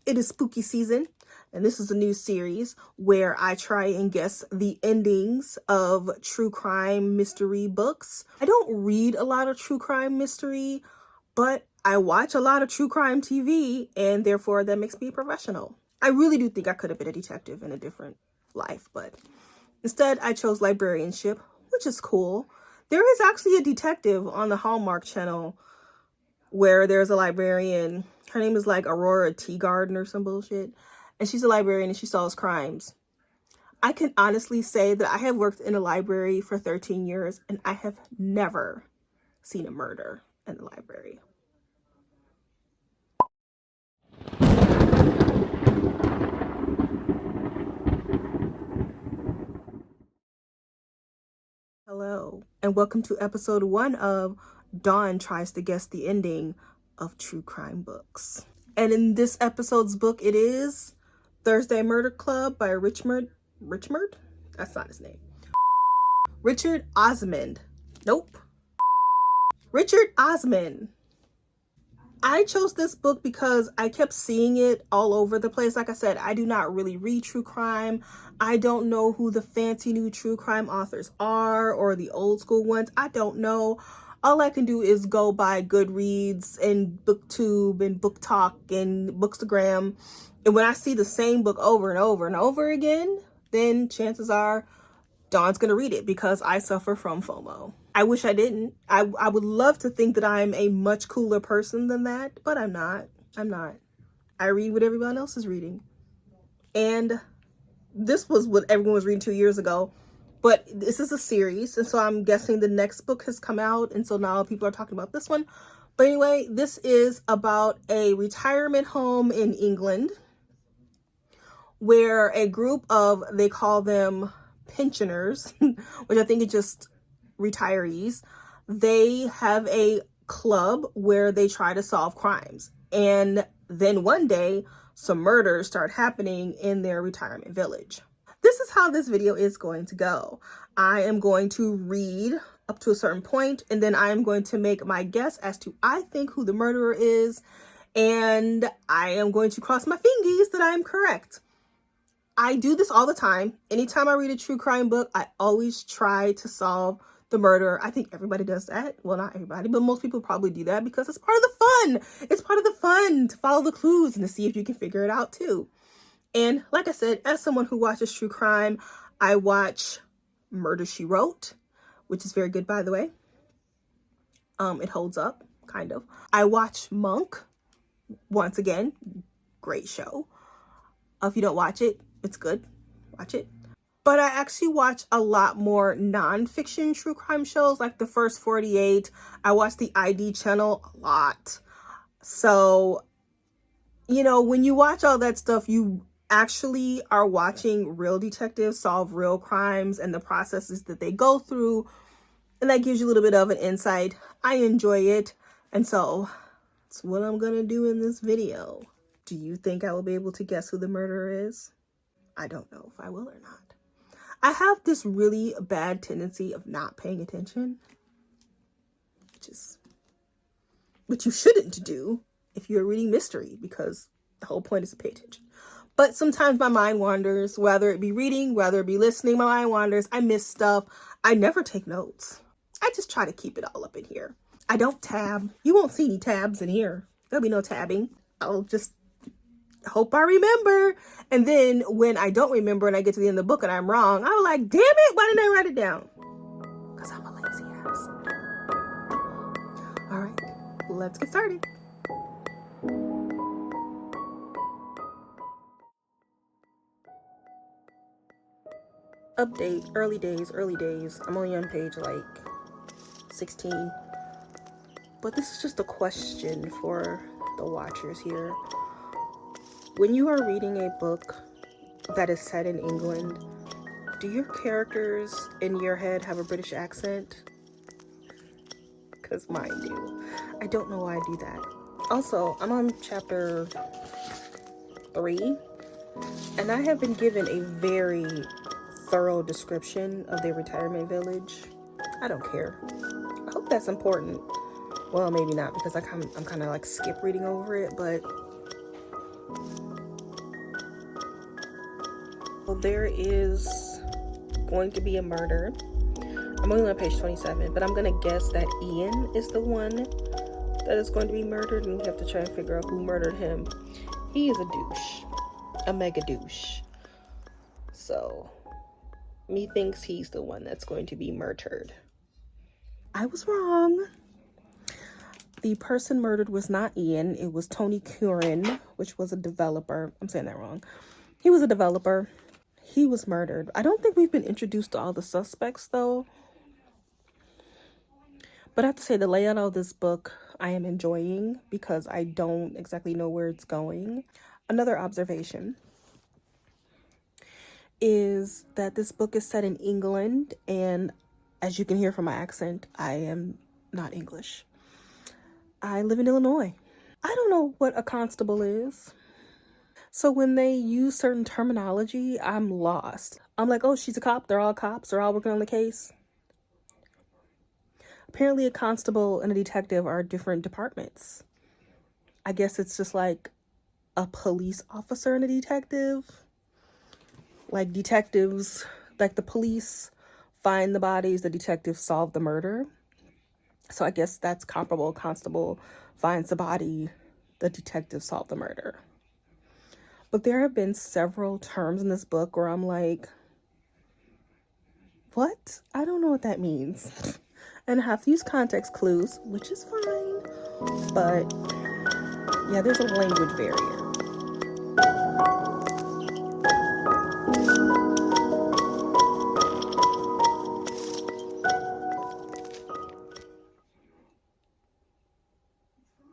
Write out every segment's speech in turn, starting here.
It is spooky season, and this is a new series where I try and guess the endings of true crime mystery books. I don't read a lot of true crime mystery, but I watch a lot of true crime TV, and therefore that makes me a professional. I really do think I could have been a detective in a different life, but instead I chose librarianship, which is cool. There is actually a detective on the Hallmark Channel where there's a librarian. Her name is like Aurora Teagarden or some bullshit. And she's a librarian and she solves crimes. I can honestly say that I have worked in a library for 13 years and I have never seen a murder in the library. Hello, and welcome to episode 1 of Dawn Tries to Guess the Ending of True Crime Books. And in this episode's book, it is Thursday Murder Club by Richard? That's not his name. Richard Osman. Nope. Richard Osman. I chose this book because I kept seeing it all over the place. Like I said, I do not really read true crime. I don't know who the fancy new true crime authors are or the old school ones. I don't know. All I can do is go by Goodreads and BookTube and BookTok and Bookstagram. And when I see the same book over and over and over again, then chances are Dawn's going to read it because I suffer from FOMO. I wish I didn't. I would love to think that I'm a much cooler person than that, but I'm not. I read what everyone else is reading. And this was what everyone was reading 2 years ago. But this is a series, and so I'm guessing the next book has come out, and so now people are talking about this one. But anyway, this is about a retirement home in England where a group of, they call them pensioners, which I think is just retirees, they have a club where they try to solve crimes. And then one day, some murders start happening in their retirement village. This is how this video is going to go. I am going to read up to a certain point, and then I am going to make my guess as to I think who the murderer is, and I am going to cross my fingers that I am correct. I do this all the time. Anytime I read a true crime book, I always try to solve the murderer. I think everybody does that. Well, not everybody, but most people probably do that because it's part of the fun. It's part of the fun to follow the clues and to see if you can figure it out too. And like I said, as someone who watches true crime, I watch Murder, She Wrote, which is very good, by the way. It holds up, kind of. I watch Monk, once again, great show. If you don't watch it, it's good. Watch it. But I actually watch a lot more nonfiction true crime shows, like The First 48. I watch the ID channel a lot. So, you know, when you watch all that stuff, you actually are watching real detectives solve real crimes and the processes that they go through. And that gives you a little bit of an insight. I enjoy it. And so that's what I'm going to do in this video. Do you think I will be able to guess who the murderer is? I don't know if I will or not. I have this really bad tendency of not paying attention, which you shouldn't do if you're reading mystery, because the whole point is to pay attention. But sometimes my mind wanders, whether it be reading, whether it be listening, my mind wanders. I miss stuff. I never take notes. I just try to keep it all up in here. I don't tab. You won't see any tabs in here. There'll be no tabbing. I'll just hope I remember. And then when I don't remember and I get to the end of the book and I'm wrong, I'm like, damn it, why didn't I write it down? Because I'm a lazy ass. All right, let's get started. Update, early days. I'm only on page like 16. But this is just a question for the watchers here. When you are reading a book that is set in England, do your characters in your head have a British accent? Because mine do. I don't know why I do that. Also, I'm on chapter 3, and I have been given a very thorough description of their retirement village. I don't care. I hope that's important. Well, maybe not, because I'm kind of like skip reading over it, but Well, there is going to be a murder. I'm only on page 27, but I'm gonna guess that Ian is the one that is going to be murdered, and we have to try and figure out who murdered him. He is a douche, a mega douche. So, me thinks he's the one that's going to be murdered. I was wrong. The person murdered was not Ian. It was Tony Curran, which was a developer. I'm saying that wrong. He was a developer. He was murdered. I don't think we've been introduced to all the suspects, though. But I have to say, the layout of this book I am enjoying because I don't exactly know where it's going. Another observation is that this book is set in England, and as you can hear from my accent, I am not English. I live in Illinois. I don't know what a constable is. So when they use certain terminology, I'm lost. I'm like, oh, she's a cop. They're all cops. They're all working on the case. Apparently a constable and a detective are different departments. I guess it's just like a police officer and a detective. Like detectives, like the police find the bodies, the detectives solve the murder. So I guess that's comparable. Constable finds the body, the detective solve the murder. But there have been several terms in this book where I'm like, what? I don't know what that means. And I have to use context clues, which is fine. But yeah, there's a language barrier.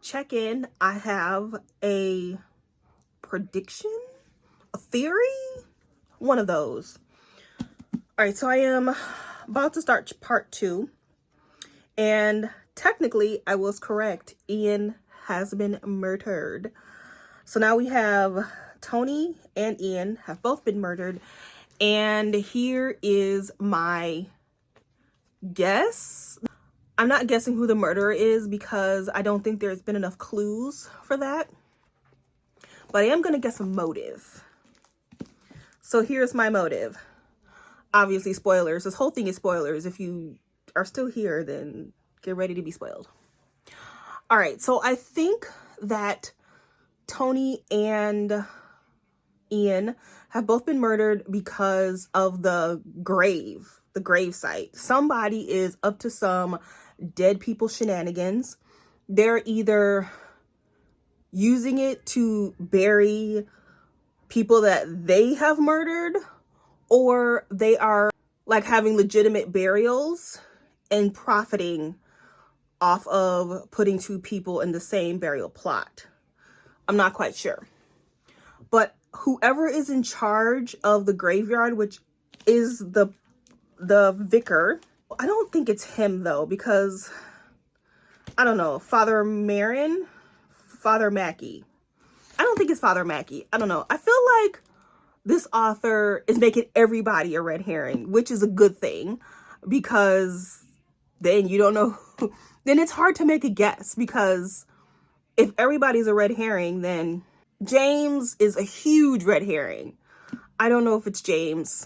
Check in. I have a prediction, a theory, one of those. All right, so I am about to start part 2, and technically I was correct. Ian has been murdered. So now we have Tony and Ian have both been murdered, and here is my guess. I'm not guessing who the murderer is because I don't think there's been enough clues for that. But I am going to guess a motive. So here's my motive. Obviously, spoilers. This whole thing is spoilers. If you are still here, then get ready to be spoiled. All right. So I think that Tony and Ian have both been murdered because of the grave site. Somebody is up to some dead people shenanigans. They're either using it to bury people that they have murdered, or they are like having legitimate burials and profiting off of putting 2 people in the same burial plot. I'm not quite sure. But whoever is in charge of the graveyard, which is the vicar, I don't think it's him though, because I don't know, Father Mackey. I don't think it's Father Mackey. I don't know. I feel like this author is making everybody a red herring, which is a good thing, because then you don't know. Then it's hard to make a guess, because if everybody's a red herring, then James is a huge red herring. I don't know if it's James.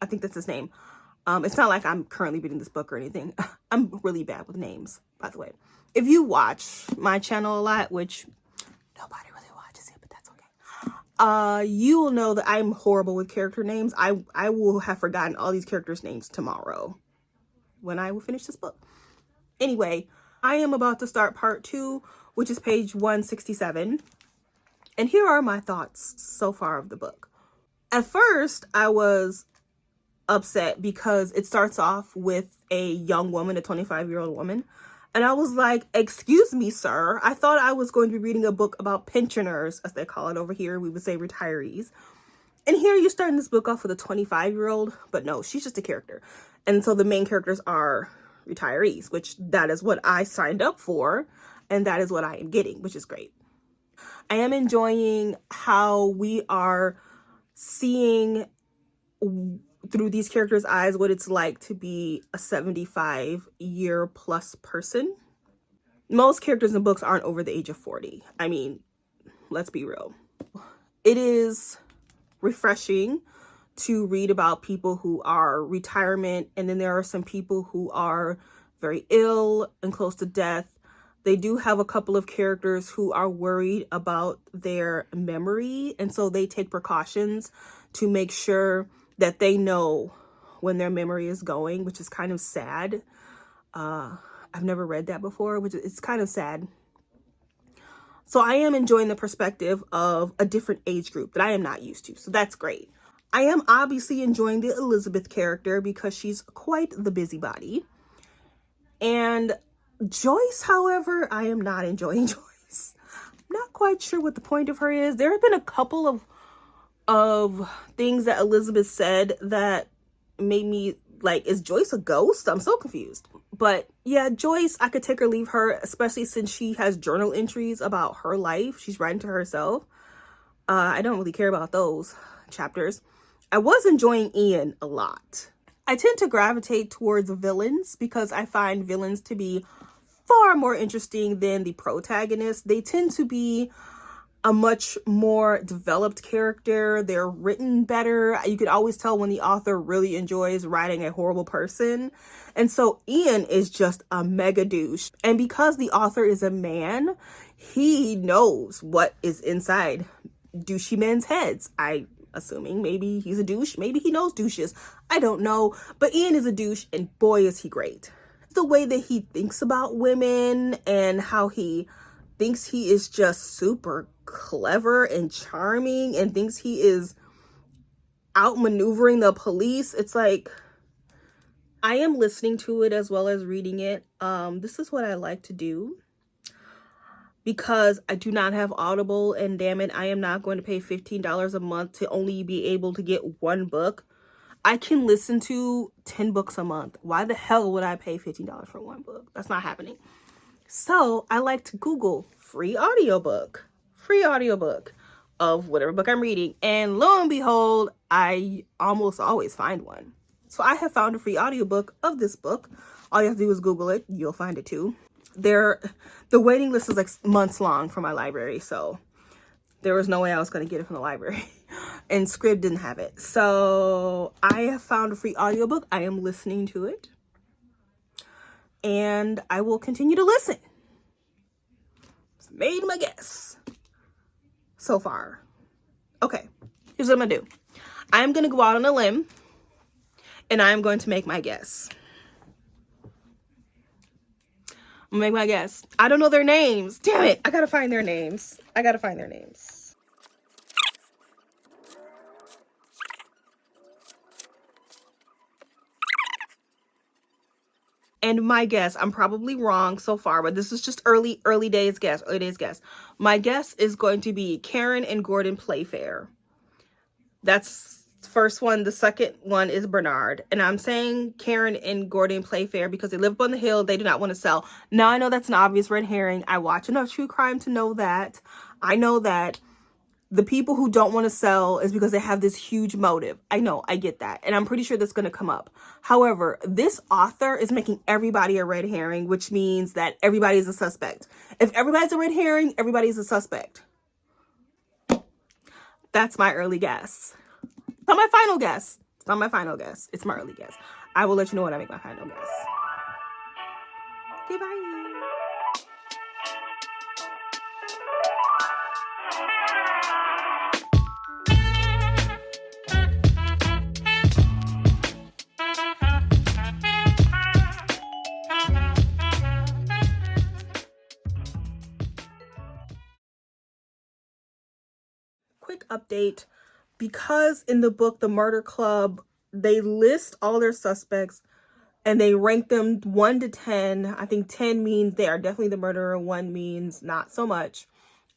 I think that's his name. It's not like I'm currently reading this book or anything. I'm really bad with names, by the way. If you watch my channel a lot, which nobody really watches it, but that's okay. You will know that I'm horrible with character names. I will have forgotten all these characters' names tomorrow when I will finish this book. Anyway, I am about to start part 2, which is page 167. And here are my thoughts so far of the book. At first, I was upset because it starts off with a young woman, a 25-year-old woman. And I was like, excuse me, sir. I thought I was going to be reading a book about pensioners, as they call it over here. We would say retirees. And here you're starting this book off with a 25-year-old, but no, she's just a character. And so the main characters are retirees, which that is what I signed up for. And that is what I am getting, which is great. I am enjoying how we are seeing through these characters' eyes what it's like to be a 75-year-plus person. Most characters in books aren't over the age of 40. I mean, let's be real. It is refreshing to read about people who are retirement, and then there are some people who are very ill and close to death. They do have a couple of characters who are worried about their memory, and so they take precautions to make sure that they know when their memory is going, which is kind of sad. I've never read that before, which is kind of sad. So I am enjoying the perspective of a different age group that I am not used to. So that's great. I am obviously enjoying the Elizabeth character because she's quite the busybody. And Joyce, however, I am not enjoying Joyce. I'm not quite sure what the point of her is. There have been a couple of things that Elizabeth said that made me like, is Joyce a ghost? I'm so confused. But yeah, Joyce, I could take or leave her, especially since she has journal entries about her life. She's writing to herself. I don't really care about those chapters. I was enjoying Ian a lot. I tend to gravitate towards villains because I find villains to be far more interesting than the protagonists. They tend to be a much more developed character. They're written better. You could always tell when the author really enjoys writing a horrible person. And so Ian is just a mega douche. And because the author is a man, he knows what is inside douchey men's heads. Assuming maybe he's a douche. Maybe he knows douches. I don't know. But Ian is a douche, and boy, is he great. The way that he thinks about women and how he thinks he is just super clever and charming and thinks he is outmaneuvering the police. It's like, I am listening to it as well as reading it. This is what I like to do because I do not have Audible, and damn it, I am not going to pay $15 a month to only be able to get one book. I can listen to 10 books a month. Why the hell would I pay $15 for one book? That's not happening. So I like to Google free audiobook of whatever book I'm reading. And lo and behold, I almost always find one. So I have found a free audiobook of this book. All you have to do is Google it. You'll find it too. The waiting list is like months long for my library. So there was no way I was going to get it from the library. And Scribd didn't have it. So I have found a free audiobook. I am listening to it. And I will continue to listen. Made my guess so far. Okay, here's what I'm gonna do. I'm gonna go out on a limb and I'm going to make my guess. I'm gonna make my guess. I don't know their names. Damn it, I gotta find their names. And my guess, I'm probably wrong so far, but this is just early days guess. My guess is going to be Karen and Gordon Playfair. That's the first one. The second one is Bernard. And I'm saying Karen and Gordon Playfair because they live up on the hill. They do not want to sell. Now, I know that's an obvious red herring. I watch enough true crime to know that. I know that the people who don't want to sell is because they have this huge motive. I know, I get that. And I'm pretty sure that's going to come up. However, this author is making everybody a red herring, which means that everybody is a suspect. If everybody's a red herring, everybody's a suspect. That's my early guess. It's not my final guess. It's not my final guess. It's my early guess. I will let you know when I make my final guess. Okay, bye. Quick update, because in the book The Murder Club, they list all their suspects and they rank them 1 to 10. I think 10 means they are definitely the murderer, 1 means not so much.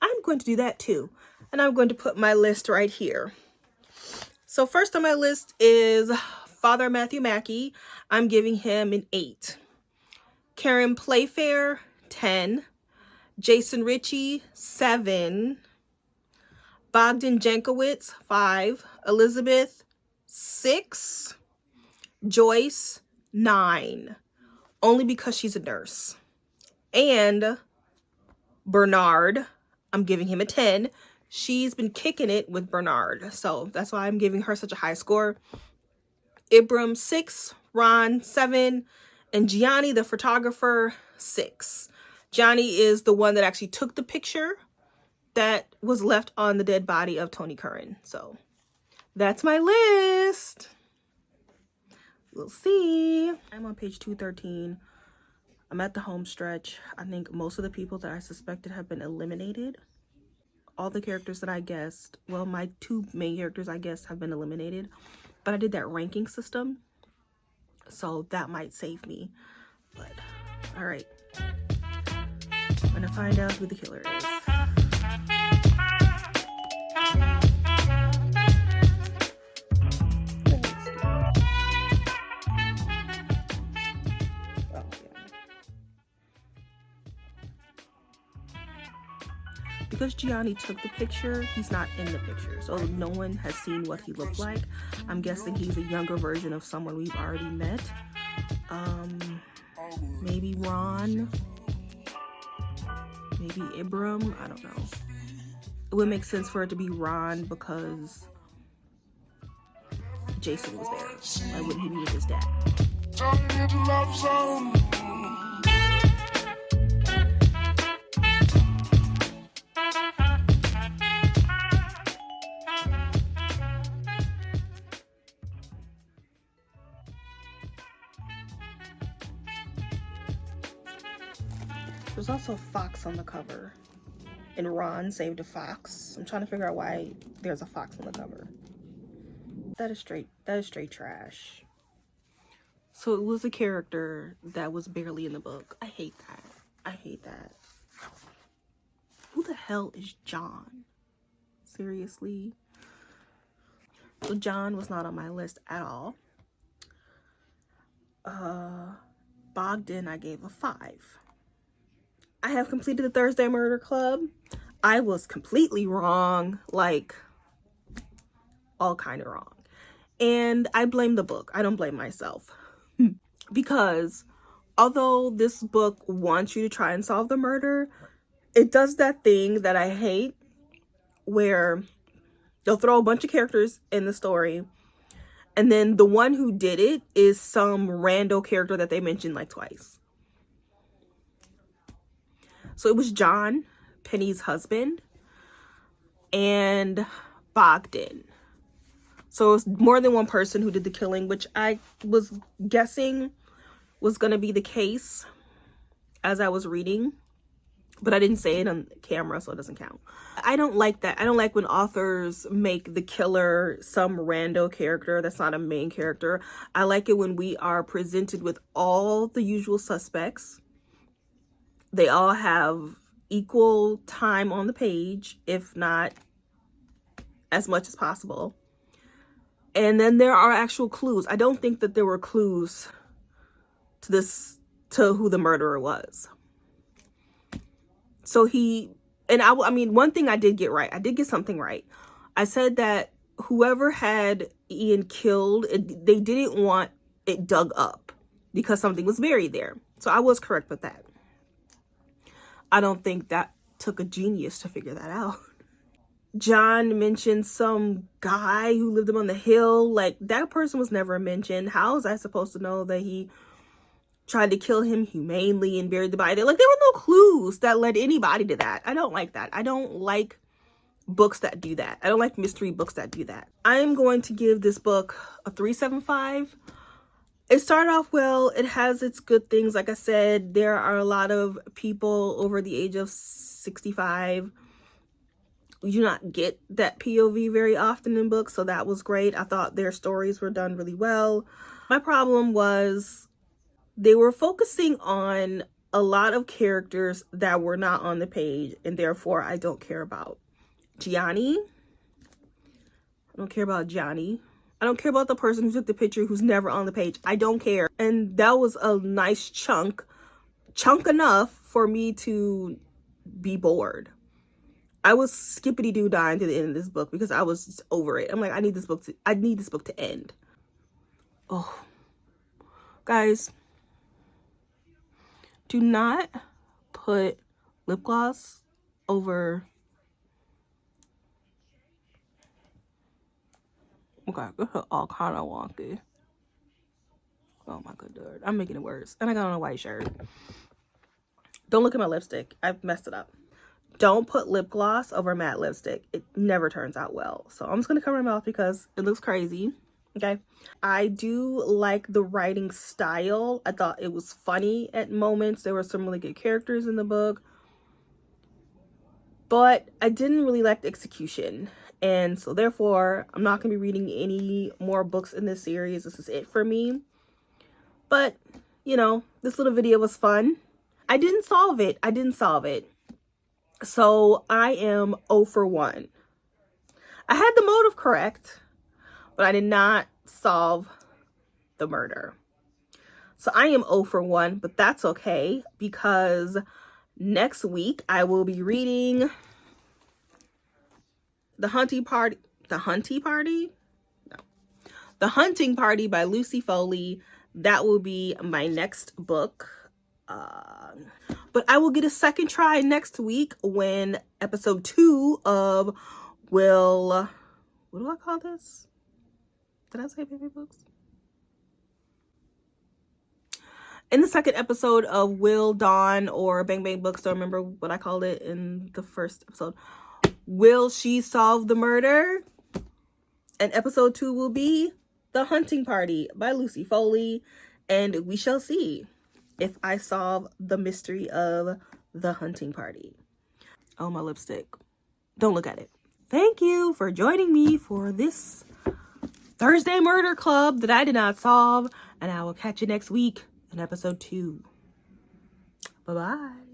I'm going to do that too, and I'm going to put my list right here. So first on my list is Father Matthew Mackey. I'm giving him an 8. Karen Playfair, 10. Jason Ritchie, 7. Bogdan Jankowicz, 5. Elizabeth, 6. Joyce, 9. Only because she's a nurse. And Bernard, I'm giving him a 10 she's been kicking it with Bernard. So that's why I'm giving her such a high score. Ibram 6, Ron 7, and Gianni, the photographer, 6. Gianni is the one that actually took the picture that was left on the dead body of Tony Curran. So that's my list. We'll see. I'm on page 213. I'm at the home stretch. I think most of the people that I suspected have been eliminated. All the characters that I guessed, well, my 2 main characters I guess have been eliminated, but I did that ranking system, so that might save me. But all right, I'm gonna find out who the killer is. Because Gianni took the picture, he's not in the picture, so no one has seen what he looked like. I'm guessing he's a younger version of someone we've already met. Maybe Ron, maybe Ibram, I don't know. It would make sense for it to be Ron because Jason was there. Why wouldn't he be with his dad? There's also a fox on the cover, and Ron saved a fox. I'm trying to figure out why there's a fox on the cover. That is straight trash. So it was a character that was barely in the book. I hate that. I hate that. Who the hell is John? Seriously? So John was not on my list at all. Bogdan I gave a 5. I have completed the Thursday Murder Club. I was completely wrong, like all kind of wrong. And I blame the book. I don't blame myself. Because although this book wants you to try and solve the murder, it does that thing that I hate where they'll throw a bunch of characters in the story, and then the one who did it is some rando character that they mentioned like twice. So it was John, Penny's husband, and Bogdan. So it was more than one person who did the killing, which I was guessing was going to be the case as I was reading. But I didn't say it on camera, so it doesn't count. I don't like that. I don't like when authors make the killer some rando character that's not a main character. I like it when we are presented with all the usual suspects. They all have equal time on the page, if not as much as possible. And then there are actual clues. I don't think that there were clues to who the murderer was. So I mean, one thing I did get right. I did get something right. I said that whoever had Ian killed, they didn't want it dug up because something was buried there. So I was correct with that. I don't think that took a genius to figure that out. John mentioned some guy who lived up on the hill. Like, that person was never mentioned. How was I supposed to know that he tried to kill him humanely and buried the body? Like, there were no clues that led anybody to that. I don't like that. I don't like books that do that. I don't like mystery books that do that. I am going to give this book a 3.75. It started off well. It has its good things. Like I said, there are a lot of people over the age of 65. You do not get that POV very often in books, so that was great. I thought their stories were done really well. My problem was they were focusing on a lot of characters that were not on the page, and therefore I don't care about. Gianni. I don't care about Johnny. I don't care about the person who took the picture who's never on the page. I don't care. And that was a nice chunk enough for me to be bored. I was skippity-doo dying to the end of this book because I was just over it. I'm like, I need this book to end. Oh, guys, do not put lip gloss over Okay, this is all kind of wonky. Oh my good lord. I'm making it worse. And I got on a white shirt. Don't look at my lipstick. I've messed it up. Don't put lip gloss over matte lipstick. It never turns out well. So I'm just going to cover my mouth because it looks crazy. Okay. I do like the writing style. I thought it was funny at moments. There were some really good characters in the book. But I didn't really like the execution. And so therefore, I'm not going to be reading any more books in this series. This is it for me. But, you know, this little video was fun. I didn't solve it. So I am 0 for 1. I had the motive correct, but I did not solve the murder. So I am 0 for 1, but that's okay because next week I will be reading The Hunting Party by Lucy Foley. That will be my next book. But I will get a second try next week when episode 2 of what do I call this? Did I say baby books? In the second episode of Will Dawn or Bang Bang Books, don't remember what I called it in the first episode. Will she solve the murder? And episode 2 will be The Hunting Party by Lucy Foley. And we shall see if I solve the mystery of The Hunting Party. Oh, my lipstick. Don't look at it. Thank you for joining me for this Thursday Murder Club that I did not solve. And I will catch you next week in episode 2. Bye-bye.